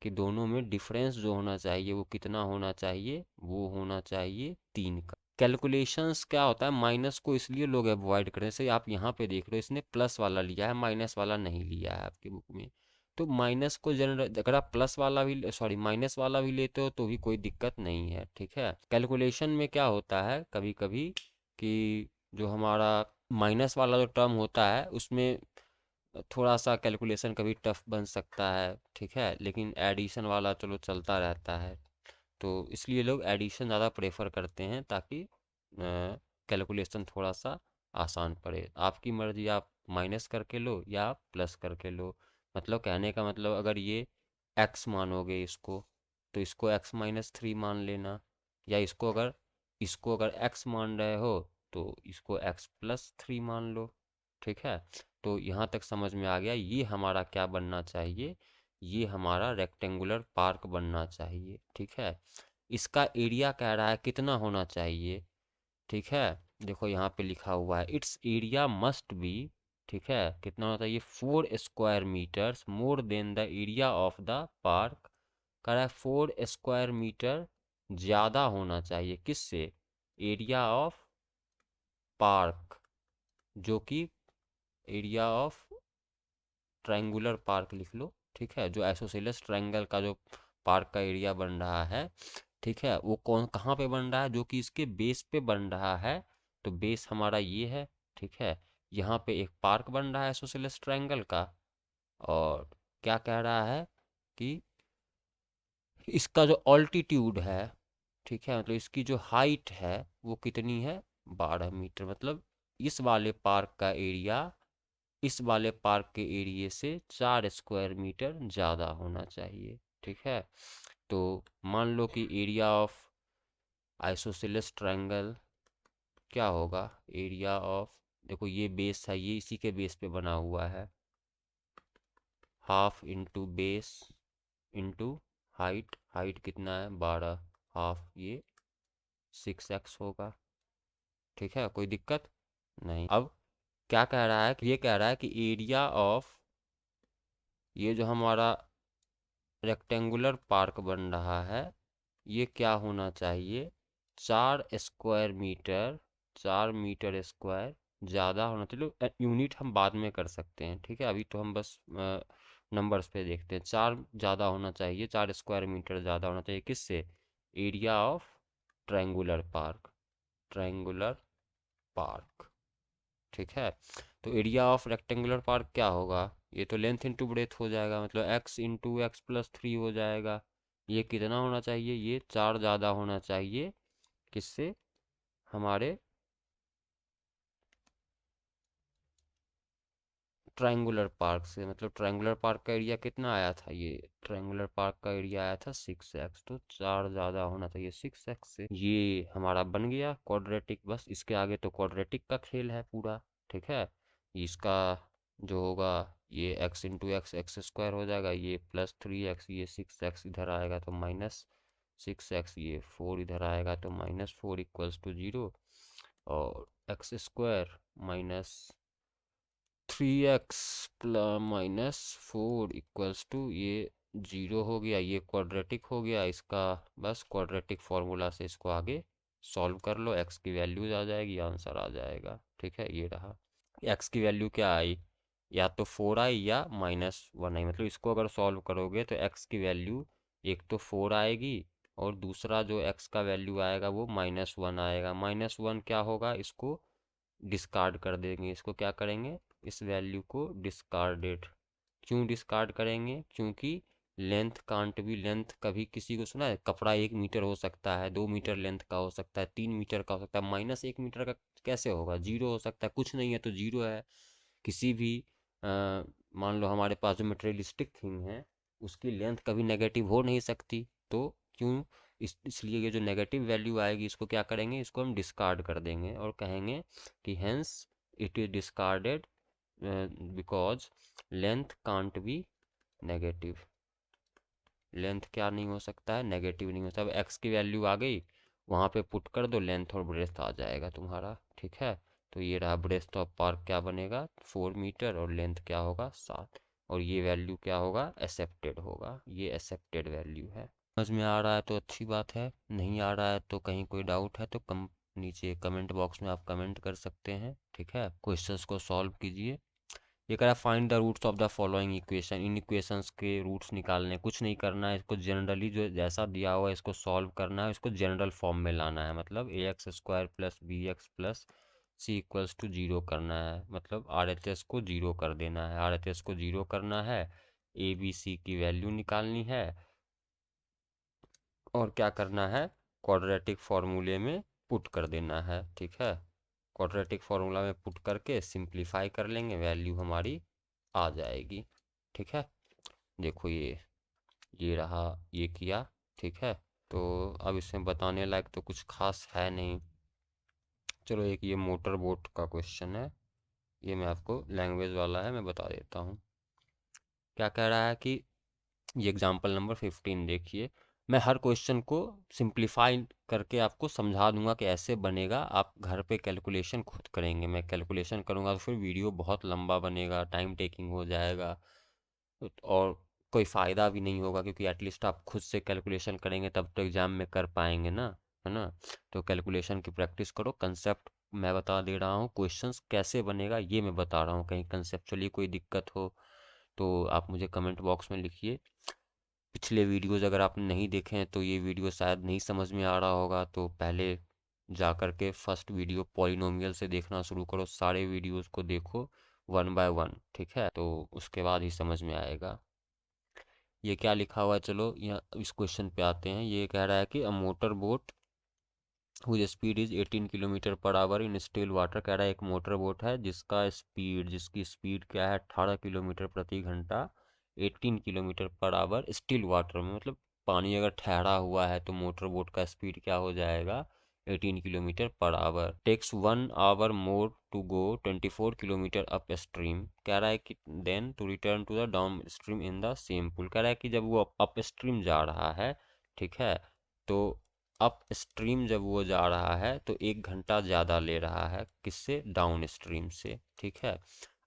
कि दोनों में डिफरेंस जो होना चाहिए वो कितना होना चाहिए, वो होना चाहिए 3 का। कैलकुलेशंस क्या होता है, माइनस को इसलिए लोग अवॉइड करें, जैसे आप यहाँ पे देख रहे हो इसने प्लस वाला लिया है, माइनस वाला नहीं लिया है आपकी बुक में। तो माइनस को जनरल, अगर आप प्लस वाला भी, सॉरी माइनस वाला भी लेते हो तो भी कोई दिक्कत नहीं है, ठीक है। कैलकुलेशन में क्या होता है कभी कभी कि जो हमारा माइनस वाला जो टर्म होता है उसमें थोड़ा सा कैलकुलेशन कभी टफ बन सकता है, ठीक है, लेकिन एडिशन वाला चलो चलता रहता है। तो इसलिए लोग एडिशन ज़्यादा प्रेफर करते हैं ताकि कैलकुलेशन थोड़ा सा आसान पड़े। आपकी मर्ज़ी, आप माइनस करके लो या आप प्लस करके लो। मतलब कहने का मतलब, अगर ये x मानोगे इसको, तो इसको x-3 मान लेना, या इसको अगर x मान रहे हो तो इसको x+3 मान लो, ठीक है। तो यहाँ तक समझ में आ गया, ये हमारा क्या बनना चाहिए, ये हमारा रेक्टेंगुलर पार्क बनना चाहिए, ठीक है। इसका एरिया कह रहा है कितना होना चाहिए, ठीक है। देखो यहाँ पे लिखा हुआ है इट्स एरिया मस्ट बी, ठीक है, कितना होना चाहिए, 4 square metres more than the area of the park. कह रहा है 4 स्क्वायर मीटर ज़्यादा होना चाहिए, किससे, एरिया ऑफ पार्क, जो कि एरिया ऑफ ट्रायंगुलर पार्क लिख लो, ठीक है, जो आइसोसेलेस ट्रायंगल का जो पार्क का एरिया बन रहा है, ठीक है, वो कौन कहाँ पे बन रहा है, जो कि इसके बेस पे बन रहा है। तो बेस हमारा ये है, ठीक है। यहाँ पे एक पार्क बन रहा है आइसोसेलेस ट्रायंगल का, और क्या कह रहा है कि इसका जो ऑल्टीट्यूड है, ठीक है, मतलब इसकी जो हाइट है वो कितनी है, 12 मीटर। मतलब इस वाले पार्क का एरिया इस वाले पार्क के एरिया से 4 स्क्वायर मीटर ज़्यादा होना चाहिए, ठीक है। तो मान लो कि एरिया ऑफ आइसोसेलेस ट्रायंगल क्या होगा, एरिया ऑफ, देखो ये बेस है, ये इसी के बेस पे बना हुआ है, half into base into height, height कितना है 12, हाफ ये 6x होगा, ठीक है, कोई दिक्कत नहीं। अब क्या कह रहा है कि ये कह रहा है कि एरिया ऑफ ये जो हमारा रेक्टेंगुलर पार्क बन रहा है ये क्या होना चाहिए, 4 स्क्वायर मीटर, 4 मीटर स्क्वायर ज़्यादा होना चाहिए। यूनिट हम बाद में कर सकते हैं, ठीक है, अभी तो हम बस नंबर्स पे देखते हैं। 4 ज़्यादा होना चाहिए, 4 स्क्वायर मीटर ज़्यादा होना चाहिए किससे? Area of triangular park, triangular park, ठीक है। तो एरिया ऑफ रेक्टेंगुलर पार्क क्या होगा? ये तो लेंथ इंटू ब्रेथ हो जाएगा, मतलब एक्स इंटू एक्स प्लस 3 हो जाएगा। ये कितना होना चाहिए? ये 4 ज़्यादा होना चाहिए किससे? हमारे ट्रायंगुलर पार्क से। मतलब ट्रायंगुलर पार्क का एरिया कितना आया था? ये ट्रायंगुलर पार्क का एरिया आया था 6x, तो 4 ज़्यादा होना चाहिए 6x से। ये हमारा बन गया क्वाड्रेटिक। बस इसके आगे तो क्वाड्रेटिक का खेल है पूरा, ठीक है। इसका जो होगा ये x into x x square हो जाएगा, ये +3x, ये 6x इधर आएगा तो -6x, ये 4 इधर आएगा तो -4 इक्वल्स टू 0, और x square minus 3x -4 equals to ये 0 हो गया। ये क्वाड्रेटिक हो गया इसका। बस क्वाड्रेटिक फार्मूला से इसको आगे सॉल्व कर लो, x की वैल्यूज आ जाएगी, आंसर आ जाएगा, ठीक है। ये रहा x की वैल्यू क्या आई, या तो 4 आई या -1 आई। मतलब इसको अगर सॉल्व करोगे तो x की वैल्यू एक तो 4 आएगी, और दूसरा जो x का वैल्यू आएगा वो -1 आएगा। -1 क्या होगा? इसको डिस्कार्ड कर देंगे। इसको क्या करेंगे? इस वैल्यू को डिस्कार्डेड। क्यों डिस्कार्ड करेंगे? क्योंकि लेंथ कांट भी, लेंथ कभी किसी को सुना है कपड़ा 1 मीटर हो सकता है, 2 मीटर लेंथ का हो सकता है, 3 मीटर का हो सकता है, -1 मीटर का कैसे होगा? 0 हो सकता है, कुछ नहीं है तो 0 है। किसी भी मान लो हमारे पास जो मटेरियलिस्टिक थिंग है उसकी लेंथ कभी नेगेटिव हो नहीं सकती, तो क्यों इसलिए ये जो नेगेटिव वैल्यू आएगी इसको क्या करेंगे? इसको हम डिस्कार्ड कर देंगे और कहेंगे कि hence it is discarded because length can't be negative. Length क्या नहीं हो सकता है? नेगेटिव नहीं हो सकता। अब एक्स की वैल्यू आ गई, वहाँ पे पुट कर दो, लेंथ और ब्रेथ आ जाएगा तुम्हारा, ठीक है। तो ये रहा ब्रेथ ऑफ पार्क क्या बनेगा? 4 मीटर, और लेंथ क्या होगा? 7। और ये वैल्यू क्या होगा? एक्सेप्टेड होगा। ये एक्सेप्टेड वैल्यू है। समझ में आ रहा है तो अच्छी बात है, नहीं आ रहा है तो कहीं कोई डाउट है तो नीचे कमेंट बॉक्स में आप कमेंट कर सकते हैं, ठीक है। क्वेश्चंस को सॉल्व कीजिए। ये कह रहा है find the roots of the following equation. इन इक्वेशंस के रूट्स निकालने, कुछ नहीं करना है, इसको जनरली जो जैसा दिया हुआ है इसको सॉल्व करना है, इसको जनरल फॉर्म में लाना है। मतलब ax² + bx + c equals to 0 करना है। मतलब RHS को 0 कर देना है, RHS को 0 करना है, a b c की वैल्यू निकालनी है, और क्या करना है? क्वाड्रेटिक फार्मूले में पुट कर देना है, ठीक है। क्वाड्रेटिक फार्मूला में पुट करके सिंप्लीफाई कर लेंगे, वैल्यू हमारी आ जाएगी, ठीक है। देखो ये रहा, ये किया, ठीक है। तो अब इसमें बताने लायक तो कुछ खास है नहीं। चलो एक ये मोटर बोट का क्वेश्चन है, ये मैं आपको लैंग्वेज वाला है, मैं बता देता हूँ। क्या कह रहा है कि ये एग्जाम्पल नंबर 15 देखिए। मैं हर क्वेश्चन को सिंप्लीफाई करके आपको समझा दूंगा कि ऐसे बनेगा, आप घर पे कैलकुलेशन खुद करेंगे। मैं कैलकुलेशन करूंगा तो फिर वीडियो बहुत लंबा बनेगा, टाइम टेकिंग हो जाएगा, और कोई फ़ायदा भी नहीं होगा, क्योंकि एटलीस्ट आप खुद से कैलकुलेशन करेंगे तब तो एग्ज़ाम में कर पाएंगे ना, है ना। तो कैलकुलेशन की प्रैक्टिस करो। कंसेप्ट मैं बता दे रहा हूँ, क्वेश्चंस कैसे बनेगा ये मैं बता रहा हूँ। कहीं कंसेप्चुअली कोई दिक्कत हो तो आप मुझे कमेंट बॉक्स में लिखिए। पिछले वीडियोस अगर आपने नहीं देखे हैं तो ये वीडियो शायद नहीं समझ में आ रहा होगा, तो पहले जा कर के फर्स्ट वीडियो पॉलिनोमियल से देखना शुरू करो, सारे वीडियोस को देखो 1 बाय 1, ठीक है, तो उसके बाद ही समझ में आएगा। ये क्या लिखा हुआ है? चलो यहाँ इस क्वेश्चन पे आते हैं। ये कह रहा है कि a motor boat whose speed is 18 km/h in still water. कह रहा है एक मोटर बोट है जिसकी स्पीड क्या है? 18 किलोमीटर प्रति घंटा, 18 km/h स्टिल वाटर में। मतलब पानी अगर ठहरा हुआ है तो मोटर बोट का स्पीड क्या हो जाएगा? 18 km/h। Takes 1 hour more to go 24 kilometre upstream. कह रहा है कि then to return to the downstream in the same pool. कह रहा है कि जब वो अप स्ट्रीम जा रहा है, ठीक है, तो अप स्ट्रीम जब वो जा रहा है तो 1 घंटा ज़्यादा ले रहा है किससे? डाउन स्ट्रीम से, ठीक है।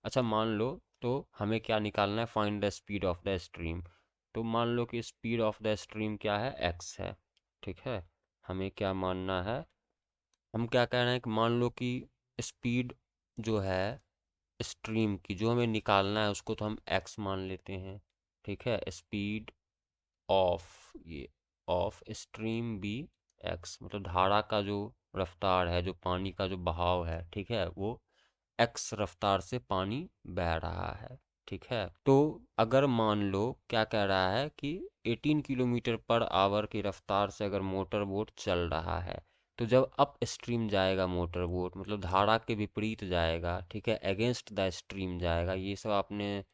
अच्छा मान लो, तो हमें क्या निकालना है? Find the speed of the stream. तो मान लो कि स्पीड ऑफ द स्ट्रीम क्या है? x है, ठीक है। हमें क्या मानना है? हम क्या कह रहे हैं कि मान लो कि स्पीड जो है स्ट्रीम की, जो हमें निकालना है उसको तो हम x मान लेते हैं। ठीक है, स्पीड ऑफ ये ऑफ स्ट्रीम बी x, मतलब धारा का जो रफ्तार है, जो पानी का जो बहाव है, ठीक है, वो x रफ्तार से पानी बह रहा है। ठीक है, तो अगर मान लो क्या कह रहा है कि 18 किलोमीटर पर आवर की रफ्तार से अगर मोटर बोट चल रहा है, तो जब अप स्ट्रीम जाएगा मोटर बोट, मतलब धारा के विपरीत जाएगा, ठीक है, अगेंस्ट द स्ट्रीम जाएगा। ये सब आपने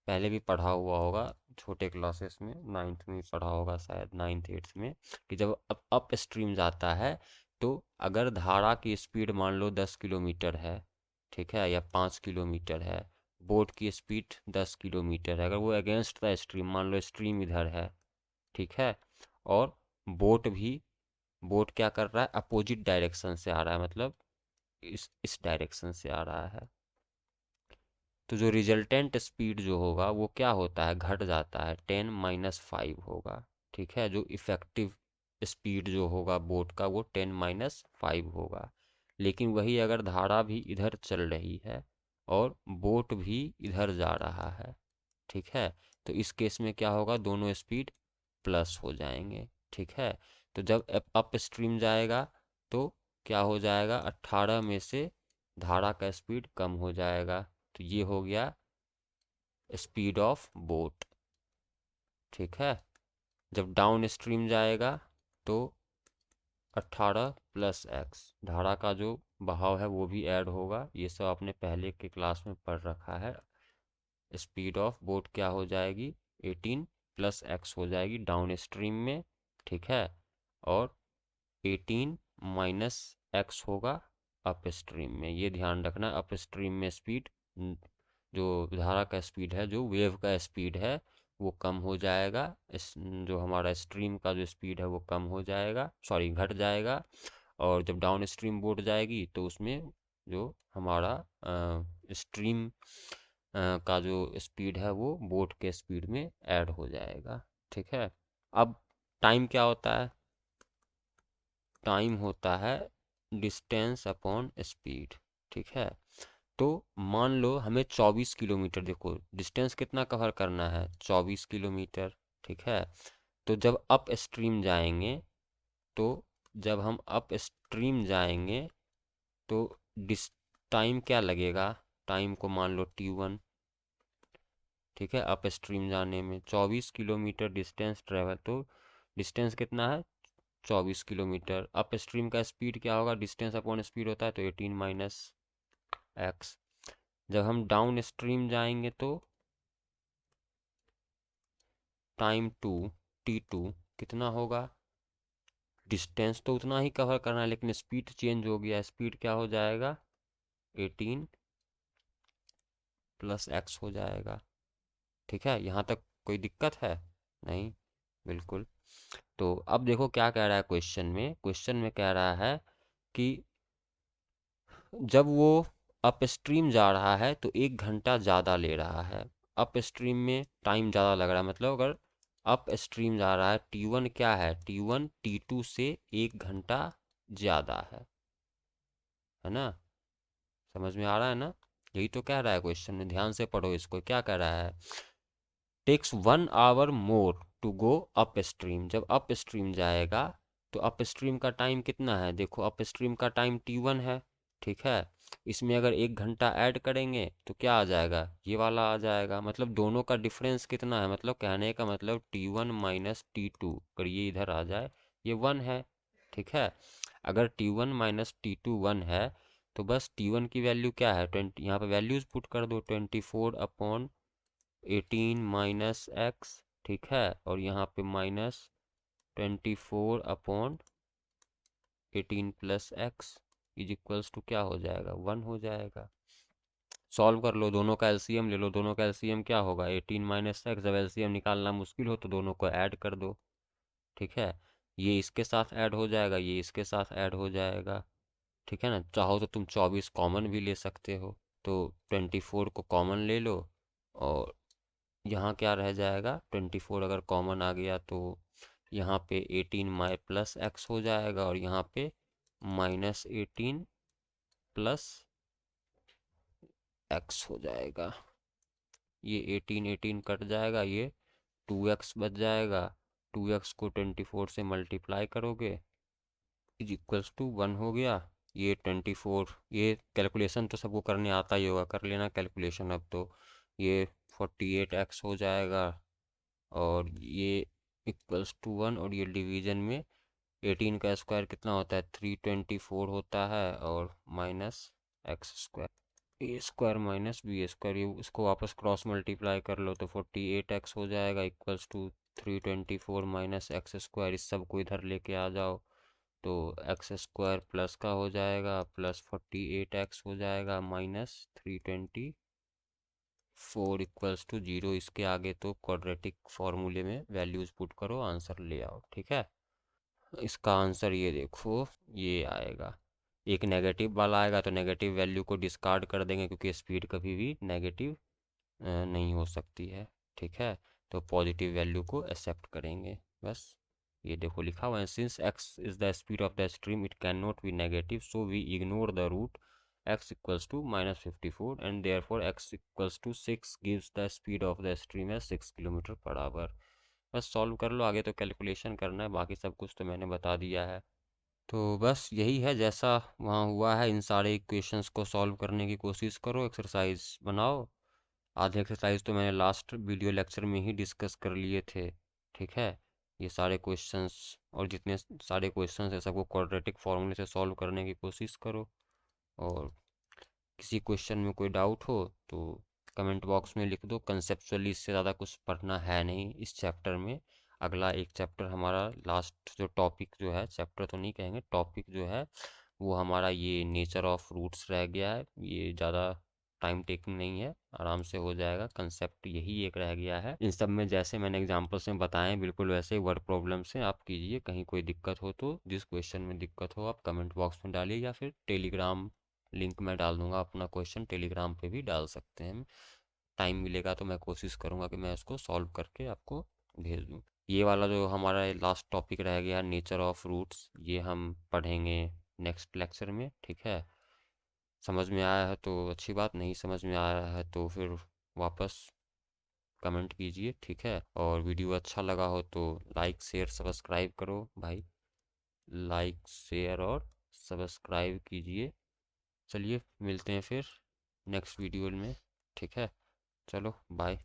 पहले भी पढ़ा हुआ होगा छोटे क्लासेस में, नाइन्थ में पढ़ा होगा शायद, नाइन्थ एट्थ में, कि जब अप स्ट्रीम जाता है तो अगर धारा की स्पीड मान लो 10 किलोमीटर है, ठीक है, या 5 किलोमीटर है, बोट की स्पीड 10 किलोमीटर है, अगर वो अगेंस्ट द स्ट्रीम, मान लो स्ट्रीम इधर है, ठीक है, और बोट भी, बोट क्या कर रहा है, अपोजिट डायरेक्शन से आ रहा है, मतलब इस डायरेक्शन से आ रहा है, तो जो रिजल्टेंट स्पीड जो होगा वो क्या होता है, घट जाता है, 10 - 5 होगा। ठीक है, जो इफ़ेक्टिव स्पीड जो होगा बोट का वो 10 - 5 होगा। लेकिन वही अगर धारा भी इधर चल रही है और बोट भी इधर जा रहा है, ठीक है, तो इस केस में क्या होगा, दोनों स्पीड प्लस हो जाएंगे। ठीक है, तो जब अप स्ट्रीम जाएगा तो क्या हो जाएगा, 18 में से धारा का स्पीड कम हो जाएगा, तो ये हो गया स्पीड ऑफ बोट। ठीक है, जब डाउन स्ट्रीम जाएगा तो 18 + x, धारा का जो बहाव है वो भी ऐड होगा, ये सब आपने पहले के क्लास में पढ़ रखा है। स्पीड ऑफ बोट क्या हो जाएगी, 18 + x हो जाएगी डाउन स्ट्रीम में। ठीक है, और 18 - x होगा अप स्ट्रीम में। ये ध्यान रखना, अप स्ट्रीम में स्पीड, जो धारा का स्पीड है, जो वेव का स्पीड है, वो कम हो जाएगा, इस जो हमारा स्ट्रीम का जो स्पीड है वो कम हो जाएगा, सॉरी घट जाएगा। और जब डाउन स्ट्रीम बोट जाएगी तो उसमें जो हमारा स्ट्रीम का जो स्पीड है वो बोट के स्पीड में ऐड हो जाएगा। ठीक है, अब टाइम क्या होता है, टाइम होता है डिस्टेंस अपॉन स्पीड। ठीक है, तो मान लो हमें 24 किलोमीटर, देखो डिस्टेंस कितना कवर करना है, 24 किलोमीटर। ठीक है, तो जब अप स्ट्रीम जाएंगे, तो जब हम अप स्ट्रीम जाएंगे तो डिस टाइम क्या लगेगा, टाइम को मान लो t1। ठीक है, अप स्ट्रीम जाने में 24 किलोमीटर डिस्टेंस ट्रेवल, तो डिस्टेंस कितना है, 24 किलोमीटर। अप स्ट्रीम का स्पीड क्या होगा, डिस्टेंस अपॉन स्पीड होता है, तो 18 - x। जब हम डाउन स्ट्रीम जाएंगे तो टाइम t2 कितना होगा, डिस्टेंस तो उतना ही कवर करना है लेकिन स्पीड चेंज हो गया, स्पीड क्या हो जाएगा, 18 + x हो जाएगा। ठीक है, यहाँ तक कोई दिक्कत है नहीं, बिल्कुल। तो अब देखो क्या कह रहा है क्वेश्चन में, क्वेश्चन में कह रहा है कि जब वो अप स्ट्रीम जा रहा है तो 1 घंटा ज़्यादा ले रहा है, अप स्ट्रीम में टाइम ज़्यादा लग रहा है, मतलब अगर अप स्ट्रीम जा रहा है, t1 क्या है, t1 t2 से 1 घंटा ज़्यादा है ना, समझ में आ रहा है ना, यही तो कह रहा है क्वेश्चन में, ध्यान से पढ़ो इसको, क्या कह रहा है, takes 1 hour more to go upstream, जब अप स्ट्रीम जाएगा तो अप स्ट्रीम का टाइम कितना है, देखो अप स्ट्रीम का टाइम t1 है। ठीक है, इसमें अगर 1 घंटा ऐड करेंगे तो क्या आ जाएगा, ये वाला आ जाएगा, मतलब दोनों का डिफरेंस कितना है, मतलब कहने का मतलब t1 - t2, अगर ये इधर आ जाए ये 1 है। ठीक है, अगर t1 - t2 1 है तो बस t1 की वैल्यू क्या है, 20, यहाँ पे वैल्यूज पुट कर दो, 24/18 - x। ठीक है, और यहाँ पे -24/18 + x इज इक्वल्स टू क्या हो जाएगा, 1 हो जाएगा। सॉल्व कर लो, दोनों का एलसीएम ले लो, दोनों का एलसीएम क्या होगा, 18 - x, जब एलसीएम निकालना मुश्किल हो तो दोनों को ऐड कर दो। ठीक है, ये इसके साथ ऐड हो जाएगा, ये इसके साथ ऐड हो जाएगा। ठीक है ना, चाहो तो तुम 24 कॉमन भी ले सकते हो, तो 24 को कॉमन ले लो, और यहाँ क्या रह जाएगा, 24 अगर कॉमन आ गया तो यहाँ पे 18 + x हो जाएगा, और यहाँ पे -18 + एक्स हो जाएगा। ये 18 कट जाएगा, ये 2x बच जाएगा। 2x को 24 से मल्टीप्लाई करोगे इज इक्वल्स टू 1 हो गया। ये 24, ये कैलकुलेशन तो सबको करने आता ही होगा, कर लेना कैलकुलेशन अब तो। ये 48x हो जाएगा, और ये इक्वल्स टू 1, और ये डिवीजन में 18 का स्क्वायर कितना होता है, 324 होता है, और माइनस एक्स स्क्वायर, ए स्क्वायर माइनस बी स्क्वायर, ये इसको वापस क्रॉस मल्टीप्लाई कर लो तो 48x हो जाएगा equals to 324 minus x square. इस सब को इधर लेके आ जाओ तो एक्स स्क्वायर प्लस का हो जाएगा, प्लस 48x हो जाएगा माइनस 324 इक्वल्स टू 0। इसके आगे तो क्वाड्रेटिक फॉर्मूले में वैल्यूज पुट करो, आंसर ले आओ, ठीक है। इसका आंसर ये देखो, ये आएगा। एक नेगेटिव वाला आएगा तो नेगेटिव वैल्यू को डिस्कार्ड कर देंगे, क्योंकि स्पीड कभी भी नेगेटिव नहीं हो सकती है, ठीक है। तो पॉजिटिव वैल्यू को एक्सेप्ट करेंगे, बस। ये देखो लिखा हुआ है, since x is the speed of the stream it can not be negative, so we ignore the root x equals to -54 and therefore x equals to 6 gives the speed of the stream as 6 kilometre per hour. बस solve कर लो, आगे तो calculation करना है, बाकी सब कुछ तो मैंने बता दिया है। तो बस यही है, जैसा वहाँ हुआ है इन सारे इक्वेशंस को सॉल्व करने की कोशिश करो, एक्सरसाइज बनाओ। आधे एक्सरसाइज तो मैंने लास्ट वीडियो लेक्चर में ही डिस्कस कर लिए थे, ठीक है। ये सारे क्वेश्चंस और जितने सारे क्वेश्चंस है सबको क्वाड्रेटिक फॉर्मूले से सॉल्व करने की कोशिश करो। और किसी क्वेश्चन में कोई डाउट हो तो कमेंट बॉक्स में लिख दो। कंसेप्चुअली इससे ज़्यादा कुछ पढ़ना है नहीं इस चैप्टर में। अगला एक चैप्टर हमारा लास्ट जो टॉपिक जो है, चैप्टर तो नहीं कहेंगे, टॉपिक जो है वो हमारा ये नेचर ऑफ रूट्स रह गया है। ये ज़्यादा टाइम टेकिंग नहीं है, आराम से हो जाएगा। कंसेप्ट यही एक रह गया है। इन सब में जैसे मैंने एग्जांपल्स में बताएं बिल्कुल वैसे वर्ड प्रॉब्लम से आप कीजिए। कहीं कोई दिक्कत हो तो, जिस क्वेश्चन में दिक्कत हो आप कमेंट बॉक्स में डालिए, या फिर टेलीग्राम लिंक मैं डाल दूंगा, अपना क्वेश्चन टेलीग्राम पे भी डाल सकते हैं। टाइम मिलेगा तो मैं कोशिश करूंगा कि मैं इसको सॉल्व करके आपको भेज दूं। ये वाला जो हमारा लास्ट टॉपिक रह गया नेचर ऑफ रूट्स, ये हम पढ़ेंगे नेक्स्ट लेक्चर में, ठीक है। समझ में आया है तो अच्छी बात, नहीं समझ में आया है तो फिर वापस कमेंट कीजिए, ठीक है। और वीडियो अच्छा लगा हो तो लाइक शेयर सब्सक्राइब करो भाई, लाइक शेयर और सब्सक्राइब कीजिए। चलिए मिलते हैं फिर नेक्स्ट वीडियो में, ठीक है। चलो बाय।